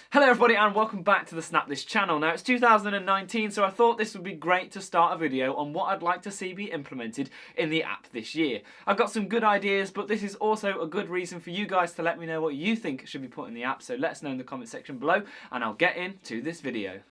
Hello everybody and welcome back to the Snapthis channel. Now it's 2019, so I thought this would be great to start a video on what I'd like to see be implemented in the app this year. I've got some good ideas, but this is also a good reason for you guys to let me know what you think should be put in the app, so let us know in the comment section below and I'll get into this video.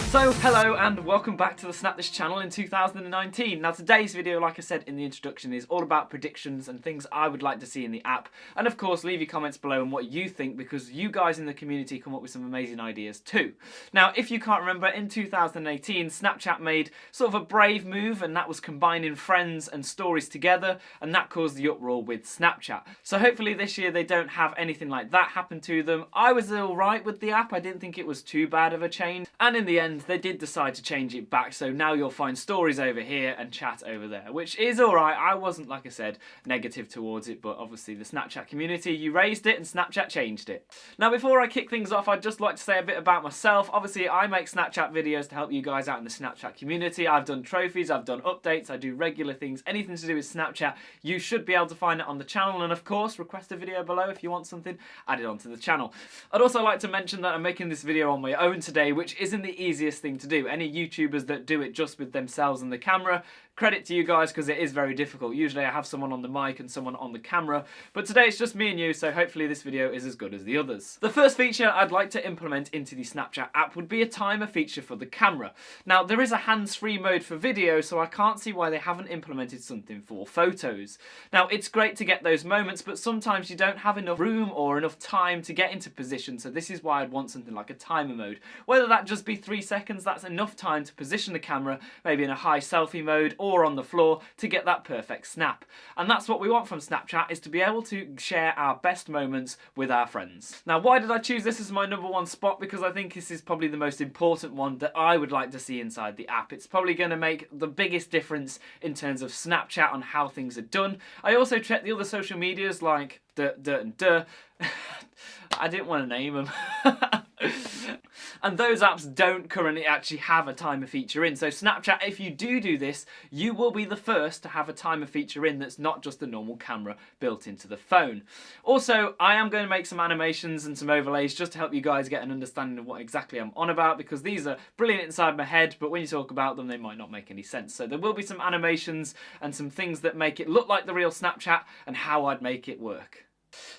So hello and welcome back to the Snapthis channel in 2019. Now today's video, like I said in the introduction, is all about predictions and things I would like to see in the app. And of course leave your comments below on what you think, because you guys in the community come up with some amazing ideas too. Now if you can't remember, in 2018 Snapchat made sort of a brave move, and that was combining friends and stories together, and that caused the uproar with Snapchat. So hopefully this year they don't have anything like that happen to them. I was alright with the app, I didn't think it was too bad of a change, and in the end they did decide to change it back, so now you'll find stories over here and chat over there, which is alright. I wasn't, like I said, negative towards it, but obviously the Snapchat community, you raised it and Snapchat changed it. Now before I kick things off, I'd just like to say a bit about myself. Obviously I make Snapchat videos to help you guys out in the Snapchat community. I've done trophies, I've done updates, I do regular things, anything to do with Snapchat. You should be able to find it on the channel, and of course request a video below if you want something added onto the channel. I'd also like to mention that I'm making this video on my own today, which isn't the easiest thing to do. Any YouTubers that do it just with themselves and the camera, credit to you guys, because it is very difficult. Usually I have someone on the mic and someone on the camera, but today it's just me and you, so hopefully this video is as good as the others. The first feature I'd like to implement into the Snapchat app would be a timer feature for the camera. Now there is a hands-free mode for video, so I can't see why they haven't implemented something for photos. Now it's great to get those moments, but sometimes you don't have enough room or enough time to get into position, so this is why I'd want something like a timer mode. Whether that just be 3 seconds, that's enough time to position the camera, maybe in a high selfie mode or on the floor, to get that perfect snap. And that's what we want from Snapchat, is to be able to share our best moments with our friends. Now why did I choose this as my #1 spot? Because I think this is probably the most important one that I would like to see inside the app. It's probably going to make the biggest difference in terms of Snapchat on how things are done. I also checked the other social medias like Dirt and Duh. I didn't want to name them. And those apps don't currently actually have a timer feature in. So Snapchat, if you do this, you will be the first to have a timer feature in that's not just a normal camera built into the phone. Also, I am going to make some animations and some overlays just to help you guys get an understanding of what exactly I'm on about, because these are brilliant inside my head, but when you talk about them, they might not make any sense. So there will be some animations and some things that make it look like the real Snapchat and how I'd make it work.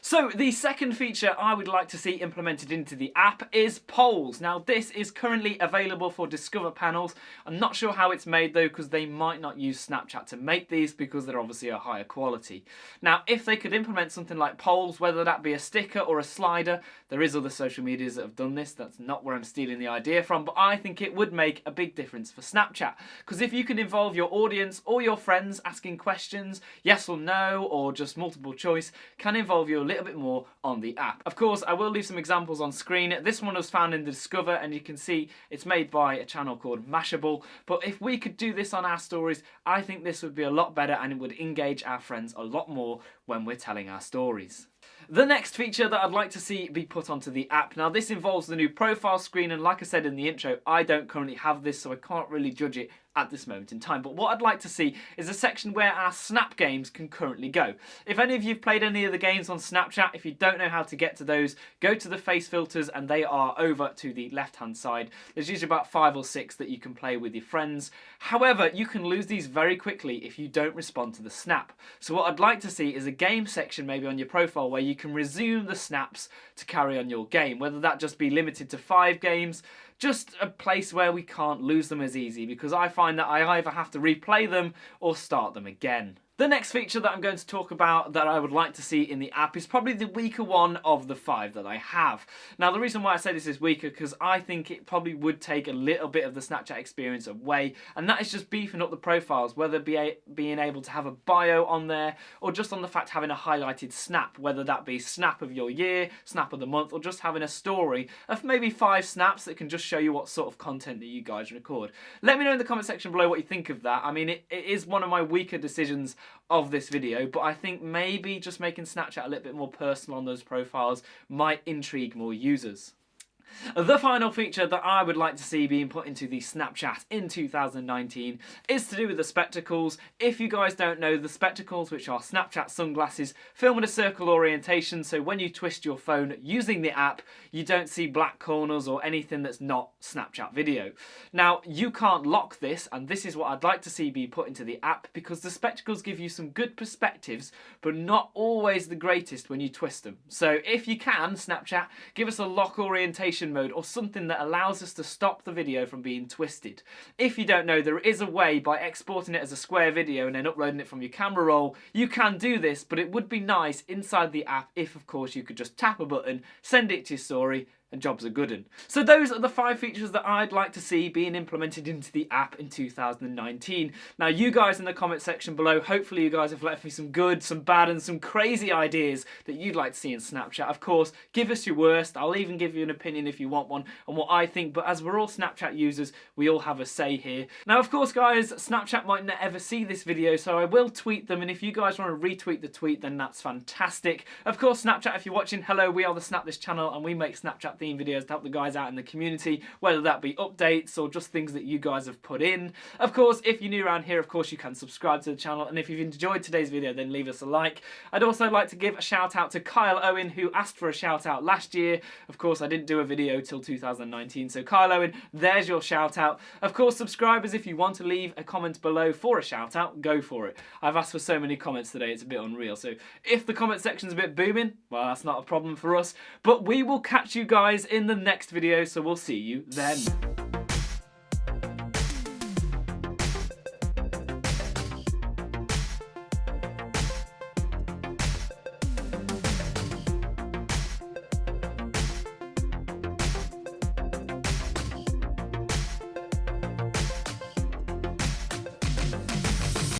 So the second feature I would like to see implemented into the app is polls. Now this is currently available for Discover panels. I'm not sure how it's made though, because they might not use Snapchat to make these because they're obviously a higher quality. Now if they could implement something like polls, whether that be a sticker or a slider, there is other social medias that have done this, that's not where I'm stealing the idea from, but I think it would make a big difference for Snapchat. Because if you can involve your audience or your friends asking questions, yes or no, or just multiple choice, can involve you a little bit more on the app. Of course, I will leave some examples on screen. This one was found in the Discover, and you can see it's made by a channel called Mashable. But if we could do this on our stories, I think this would be a lot better, and it would engage our friends a lot more when we're telling our stories. The next feature that I'd like to see be put onto the app. Now this involves the new profile screen, and like I said in the intro, I don't currently have this, so I can't really judge it at this moment in time. But what I'd like to see is a section where our Snap games can currently go. If any of you've played any of the games on Snapchat, if you don't know how to get to those, go to the face filters and they are over to the left hand side. There's usually about 5 or 6 that you can play with your friends. However, you can lose these very quickly if you don't respond to the snap. So what I'd like to see is a game section maybe on your profile where you can resume the snaps to carry on your game, whether that just be limited to 5 games, just a place where we can't lose them as easy, because I find that I either have to replay them or start them again. The next feature that I'm going to talk about that I would like to see in the app is probably the weaker one of the 5 that I have. Now the reason why I say this is weaker, because I think it probably would take a little bit of the Snapchat experience away, and that is just beefing up the profiles, whether being able to have a bio on there, or just on the fact having a highlighted snap, whether that be snap of your year, snap of the month, or just having a story of maybe 5 snaps that can just show you what sort of content that you guys record. Let me know in the comment section below what you think of that. I mean, it is one of my weaker decisions of this video, but I think maybe just making Snapchat a little bit more personal on those profiles might intrigue more users. The final feature that I would like to see being put into the Snapchat in 2019 is to do with the spectacles. If you guys don't know, the spectacles, which are Snapchat sunglasses, film in a circle orientation, so when you twist your phone using the app, you don't see black corners or anything that's not Snapchat video. Now, you can't lock this, and this is what I'd like to see be put into the app, because the spectacles give you some good perspectives, but not always the greatest when you twist them. So if you can, Snapchat, give us a lock orientation mode or something that allows us to stop the video from being twisted. If you don't know, there is a way by exporting it as a square video and then uploading it from your camera roll. You can do this, but it would be nice inside the app if, of course, you could just tap a button, send it to your story, and job's a good 'un. So those are the 5 features that I'd like to see being implemented into the app in 2019. Now, you guys in the comment section below, hopefully you guys have left me some good, some bad, and some crazy ideas that you'd like to see in Snapchat. Of course, give us your worst. I'll even give you an opinion if you want one on what I think, but as we're all Snapchat users, we all have a say here. Now, of course, guys, Snapchat might not ever see this video, so I will tweet them, and if you guys want to retweet the tweet, then that's fantastic. Of course, Snapchat, if you're watching, hello, we are the Snapthis channel, and we make Snapchat theme videos to help the guys out in the community, whether that be updates or just things that you guys have put in. Of course, if you're new around here, of course you can subscribe to the channel, and if you've enjoyed today's video, then leave us a like. I'd also like to give a shout out to Kyle Owen, who asked for a shout out last year. Of course, I didn't do a video till 2019, so Kyle Owen, there's your shout out. Of course, subscribers, if you want to leave a comment below for a shout out, go for it. I've asked for so many comments today, it's a bit unreal, so if the comment section's a bit booming, well, that's not a problem for us, but we will catch you guys in the next video, so we'll see you then.